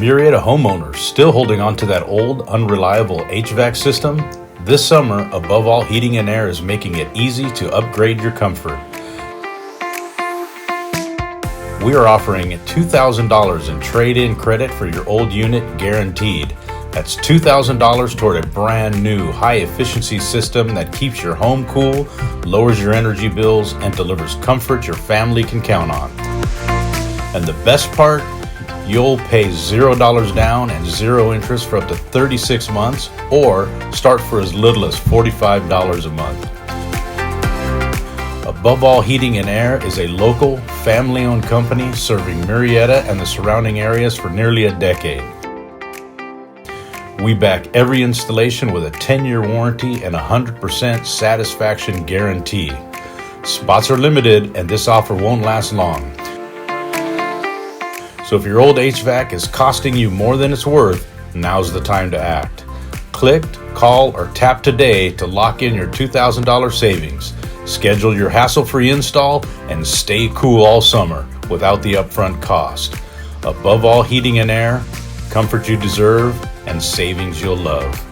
Murrieta homeowners still holding on to that old, unreliable HVAC system? This summer, Above All Heating and Air is making it easy to upgrade your comfort. We are offering $2,000 in trade-in credit for your old unit guaranteed. That's $2,000 toward a brand new high-efficiency system that keeps your home cool, lowers your energy bills, and delivers comfort your family can count on. And the best part? You'll pay $0 down and 0 interest for up to 36 months or start for as little as $45 a month. Above All Heating and Air is a local, family-owned company serving Murrieta and the surrounding areas for nearly a decade. We back every installation with a 10-year warranty and 100% satisfaction guarantee. Spots are limited and this offer won't last long. So if your old HVAC is costing you more than it's worth, now's the time to act. Click, call, or tap today to lock in your $2,000 savings. Schedule your hassle-free install and stay cool all summer without the upfront cost. Above All Heating and Air, comfort you deserve and savings you'll love.